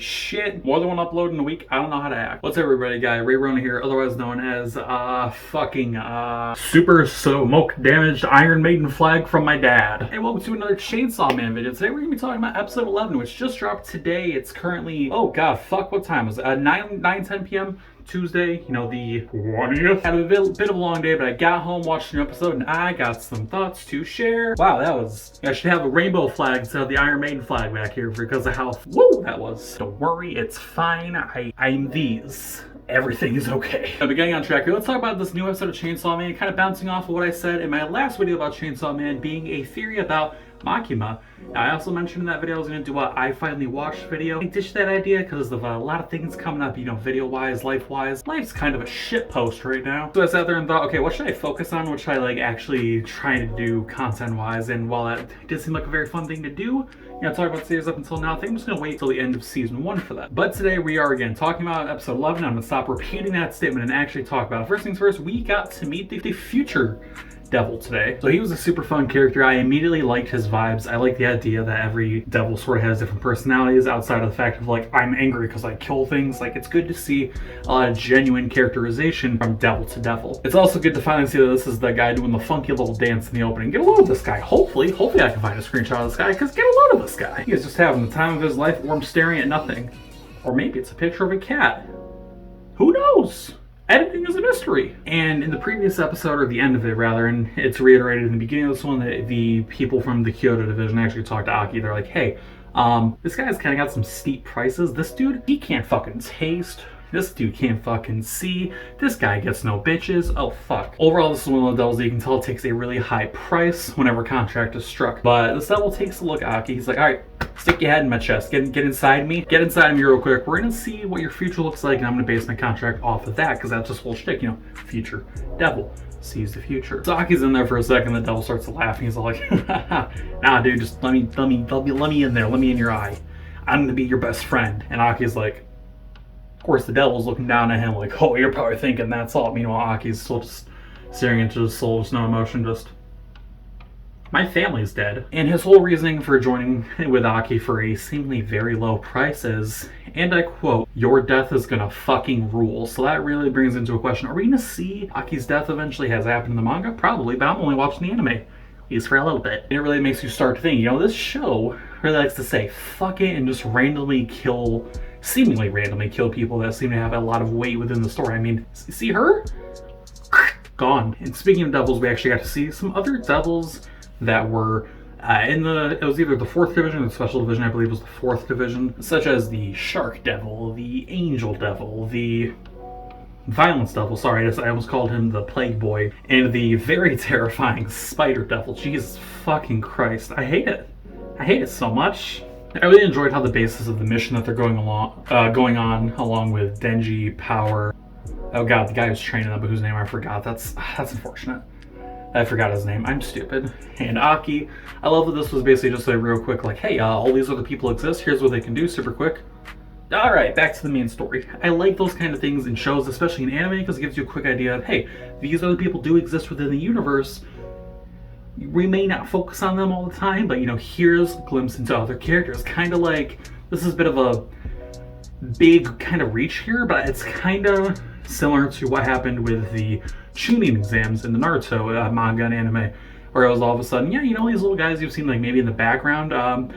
shit. More than one upload in a week. I don't know how to act. What's up, everybody? Guy Ray Rona here, otherwise known as super smoke damaged Iron Maiden flag from my dad. Hey, welcome to another Chainsaw Man video. Today we're gonna be talking about episode 11, which just dropped today. It's currently, oh god, fuck, what time is it? 9:10 p.m. Tuesday, you know, the 20th. Had a bit of a long day, but I got home, watched an episode, and I got some thoughts to share. Wow, that was, I should have a rainbow flag instead of the Iron Maiden flag back here because of how woo that was. Don't worry, it's fine. I'm these. Everything is okay. Now, getting on track here, let's talk about this new episode of Chainsaw Man, kind of bouncing off of what I said in my last video about Chainsaw Man being a theory about Makima. I also mentioned in that video I was going to do a I finally watched video. I ditched that idea because of a lot of things coming up, you know, video-wise, life-wise. Life's kind of a shit post right now. So I sat there and thought, okay, what should I focus on? What should I like actually try to do content-wise? And while that did seem like a very fun thing to do, you know, talk about series up until now, I think I'm just going to wait till the end of season 1 for that. But today we are again talking about episode 11. I'm going to stop repeating that statement and actually talk about it. First things first, we got to meet the future devil today. So he was a super fun character. I immediately liked his vibes. I like the idea that every devil sort of has different personalities outside of the fact of like, I'm angry because I kill things. Like, it's good to see a lot of genuine characterization from devil to devil. It's also good to finally see that this is the guy doing the funky little dance in the opening. Get a load of this guy. Hopefully I can find a screenshot of this guy, because get a load of this guy. He is just having the time of his life, or I'm staring at nothing. Or maybe it's a picture of a cat. Who knows? Editing is a mystery. And in the previous episode, or the end of it rather, and it's reiterated in the beginning of this one, that the people from the Kyoto division actually talked to Aki. They're like, hey, this guy's kind of got some steep prices. This dude, he can't fucking taste. This dude can't fucking see. This guy gets no bitches. Oh, fuck. Overall, this is one of the devils that you can tell takes a really high price whenever contract is struck. But this devil takes a look at Aki. He's like, all right, stick your head in my chest. Get inside me. Get inside me real quick. We're going to see what your future looks like, and I'm going to base my contract off of that, because that's just whole shtick, you know, future devil sees the future. So Aki's in there for a second. The devil starts to laugh, and he's like, nah, dude, just let me in there. Let me in your eye. I'm going to be your best friend. And Aki's like, of course, the devil's looking down at him like, oh, you're probably thinking that's all. Meanwhile, Aki's still just staring into his soul, just no emotion, just, my family's dead. And his whole reasoning for joining with Aki for a seemingly very low price is, and I quote, your death is gonna fucking rule. So that really brings into a question, are we gonna see Aki's death eventually has happened in the manga? Probably, but I'm only watching the anime, at least for a little bit. And it really makes you start to think, you know, this show really likes to say, fuck it, and just seemingly randomly kill people that seem to have a lot of weight within the story. I mean, see her? Gone. And speaking of devils, we actually got to see some other devils that were it was either the 4th division or the special division, I believe it was the 4th division, such as the Shark Devil, the Angel Devil, the Violence Devil, sorry, I almost called him the Plague Boy, and the very terrifying Spider Devil. Jesus fucking Christ. I hate it. I hate it so much. I really enjoyed how the basis of the mission that they're going on, along with Denji, Power, oh god, the guy who's training them, but whose name I forgot. That's unfortunate. I forgot his name. I'm stupid. And Aki, I love that this was basically just a real quick, like, hey, all these other people exist. Here's what they can do, super quick. All right, back to the main story. I like those kind of things in shows, especially in anime, because it gives you a quick idea of, hey, these other people do exist within the universe. We may not focus on them all the time, but, you know, here's a glimpse into other characters. Kind of like, this is a bit of a big kind of reach here, but it's kind of similar to what happened with the Chunin exams in the Naruto manga and anime, where it was all of a sudden, yeah, you know, these little guys you've seen like maybe in the background,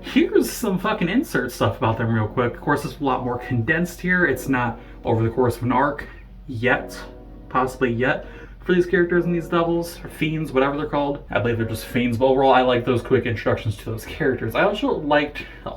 here's some fucking insert stuff about them real quick. Of course, it's a lot more condensed here. It's not over the course of an arc yet, possibly yet, for these characters and these devils, or fiends, whatever they're called. I believe they're just fiends, but overall I like those quick introductions to those characters. I also liked the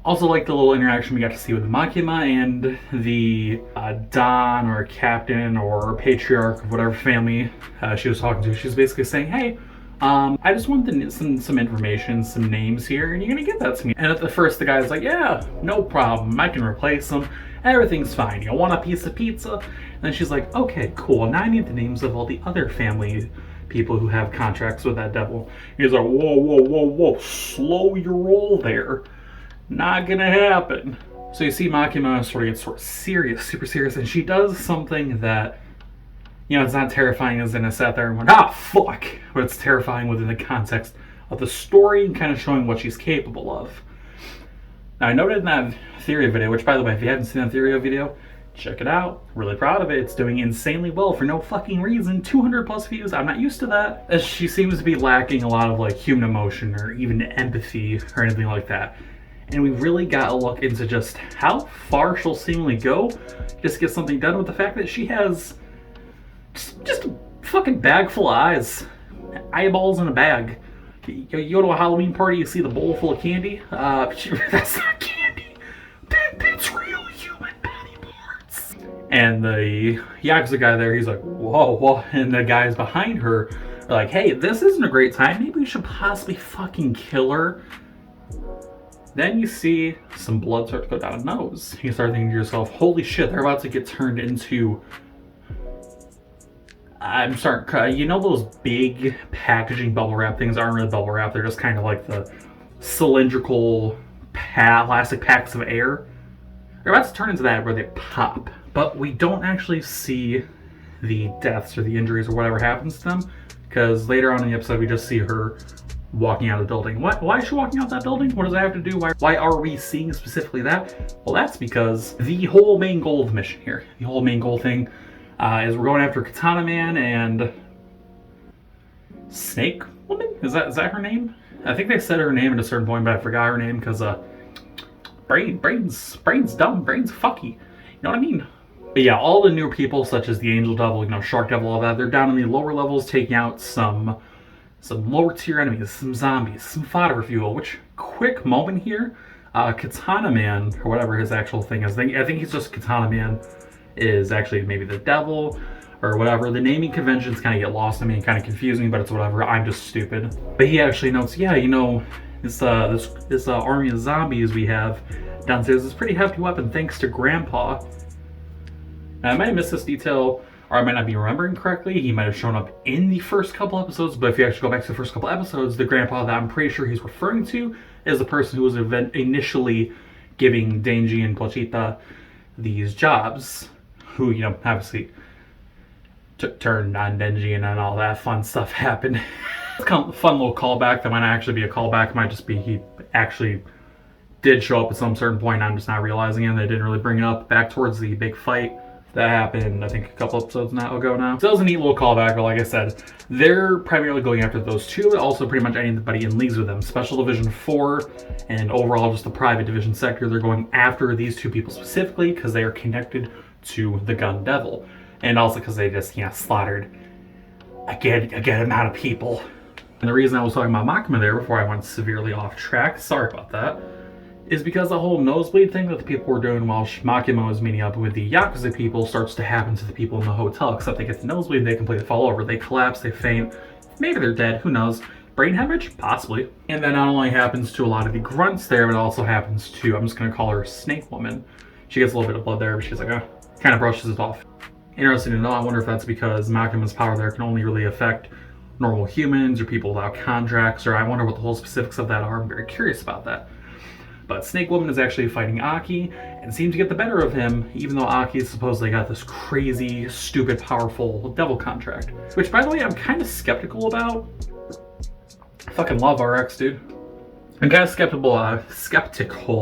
little interaction we got to see with Makima and the Don or Captain or Patriarch of whatever family she was talking to. She was basically saying, hey, I just want some information, some names here, and you're gonna give that to me. And at the first, the guy's like, yeah, no problem, I can replace them. Everything's fine. You want a piece of pizza? And then she's like, okay, cool. Now I need the names of all the other family people who have contracts with that devil. He's like, whoa, slow your roll there. Not gonna happen. So you see Makima sort of serious, super serious, and she does something that, you know, it's not terrifying as in I sat there and went, ah, fuck, but it's terrifying within the context of the story and kind of showing what she's capable of. Now, I noted in that theory video, which, by the way, if you haven't seen that theory video, check it out. Really proud of it. It's doing insanely well for no fucking reason. 200 plus views. I'm not used to that. As she seems to be lacking a lot of like human emotion or even empathy or anything like that. And we really got to look into just how far she'll seemingly go just to get something done with the fact that she has just a fucking bag full of eyes. Eyeballs in a bag. You go to a Halloween party, you see the bowl full of candy. That's not candy. That's real human body parts. And the Yakuza guy there, he's like, whoa. And the guys behind her are like, hey, this isn't a great time. Maybe we should possibly fucking kill her. Then you see some blood start to go down a nose. You start thinking to yourself, holy shit, they're about to get turned into... you know those big packaging bubble wrap things aren't really bubble wrap, they're just kind of like the cylindrical plastic packs of air. They're about to turn into that where they pop. But we don't actually see the deaths or the injuries or whatever happens to them, because later on in the episode we just see her walking out of the building. Why is she walking out that building? What does that have to do? Why are we seeing specifically that? Well, that's because the whole main goal of the mission here, the whole main goal thing, is we're going after Katana Man and Snake Woman? Is that her name? I think they said her name at a certain point, but I forgot her name because brain's dumb, brain's fucky. You know what I mean? But yeah, all the newer people such as the Angel Devil, Shark Devil, all that, they're down in the lower levels taking out some lower tier enemies, some zombies, some fodder if you will. Which, quick moment here, Katana Man, or whatever his actual thing is, I think he's just Katana Man, is actually maybe the devil or whatever. The naming conventions kind of get lost on me and kind of confuse me, but it's whatever. I'm just stupid. But he actually notes, yeah, this army of zombies we have downstairs is a pretty hefty weapon thanks to Grandpa. Now, I might have missed this detail, or I might not be remembering correctly. He might have shown up in the first couple episodes, but if you actually go back to the first couple episodes, the Grandpa that I'm pretty sure he's referring to is the person who was initially giving Denji and Pochita these jobs, who, obviously turned on Denji and then all that fun stuff happened. It's kind of a fun little callback that might not actually be a callback. It might just be he actually did show up at some certain point. I'm just not realizing it. They didn't really bring it up back towards the big fight that happened, I think, a couple episodes ago now. So that was a neat little callback, but like I said, they're primarily going after those two, but also pretty much anybody in leagues with them. Special Division 4 and overall just the private division sector, they're going after these two people specifically because they are connected to the Gun Devil. And also because they just, slaughtered a good amount of people. And the reason I was talking about Makima there before I went severely off track, sorry about that, is because the whole nosebleed thing that the people were doing while Makima was meeting up with the Yakuza people starts to happen to the people in the hotel, except they get the nosebleed and they completely fall over. They collapse, they faint, maybe they're dead, who knows. Brain hemorrhage? Possibly. And that not only happens to a lot of the grunts there, but it also happens to, I'm just going to call her Snake Woman. She gets a little bit of blood there, but she's like, kind of brushes it off. Interesting to know, I wonder if that's because Makima's power there can only really affect normal humans or people without contracts, or I wonder what the whole specifics of that are. I'm very curious about that. But Snake Woman is actually fighting Aki and seems to get the better of him, even though Aki supposedly got this crazy, stupid, powerful devil contract. Which, by the way, I'm kind of skeptical about. I fucking love RX, dude. I'm kind of skeptical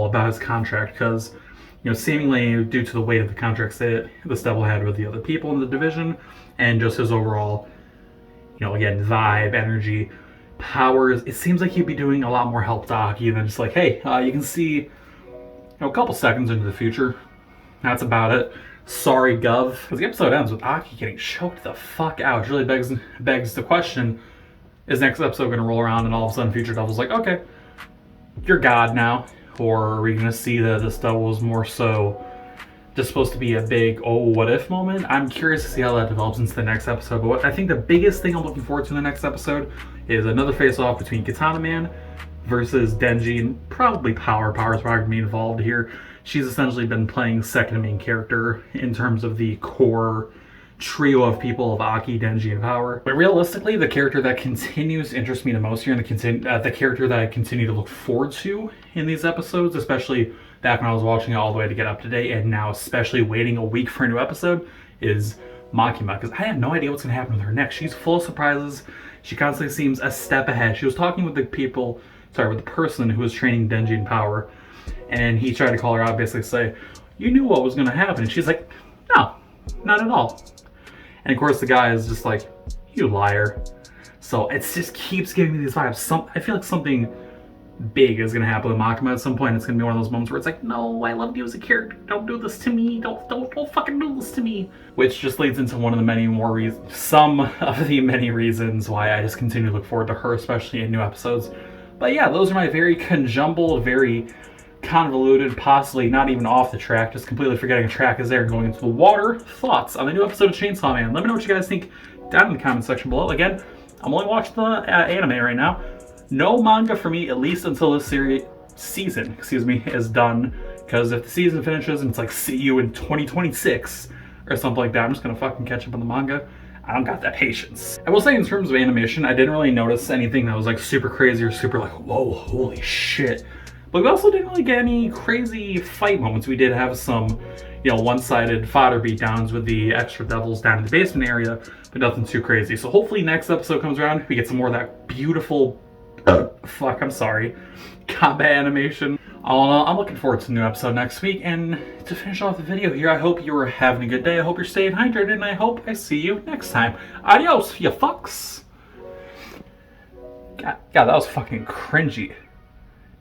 about his contract because, seemingly due to the weight of the contracts that this devil had with the other people in the division and just his overall, again, vibe, energy, powers, it seems like he'd be doing a lot more help to Aki than just like, hey, you can see a couple seconds into the future. That's about it. Sorry, Gov. Because the episode ends with Aki getting choked the fuck out, which really begs the question, is next episode going to roll around and all of a sudden Future Devil's like, okay, you're God now? Or are we going to see that this devil was more so just supposed to be a big, oh, what if moment? I'm curious to see how that develops into the next episode. But what I think the biggest thing I'm looking forward to in the next episode is another face-off between Katana Man versus Denji, and probably Power. Power's probably going to be involved here. She's essentially been playing second main character in terms of the core trio of people of Aki, Denji, and Power. But realistically, the character that continues to interest me the most here, and the character that I continue to look forward to in these episodes, especially back when I was watching it all the way to get up to date, and now especially waiting a week for a new episode, is Makima, because I have no idea what's going to happen with her next. She's full of surprises. She constantly seems a step ahead. She was talking with the person who was training Denji and Power, And he tried to call her out, basically say, you knew what was going to happen. And she's like, no, not at all. And of course the guy is just like, you liar. So it just keeps giving me these vibes. I feel like something big is gonna happen with Makima at some point. It's gonna be one of those moments where it's like, no, I loved you as a character. Don't do this to me. Don't fucking do this to me. Which just leads into one of the many more reasons, some of the many reasons why I just continue to look forward to her, especially in new episodes. But yeah, those are my very conjumbled, very convoluted, possibly not even off the track, just completely forgetting a track is there and going into the water thoughts on the new episode of Chainsaw Man. Let me know what you guys think down in the comment section below. Again, I'm only watching the anime right now. No manga for me, at least until this season is done. Because if the season finishes and it's like, see you in 2026 or something like that, I'm just gonna fucking catch up on the manga. I don't got that patience. I will say, in terms of animation, I didn't really notice anything that was like super crazy or super like, whoa, holy shit. But we also didn't really get any crazy fight moments. We did have some, one-sided fodder beatdowns with the extra devils down in the basement area, but nothing too crazy. So hopefully next episode comes around, we get some more of that beautiful, combat animation. I'm looking forward to the new episode next week. And to finish off the video here, I hope you're having a good day. I hope you're staying hydrated, and I hope I see you next time. Adios, you fucks. God, that was fucking cringy.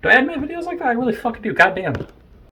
Do I animate videos like that? I really fucking do. Goddamn.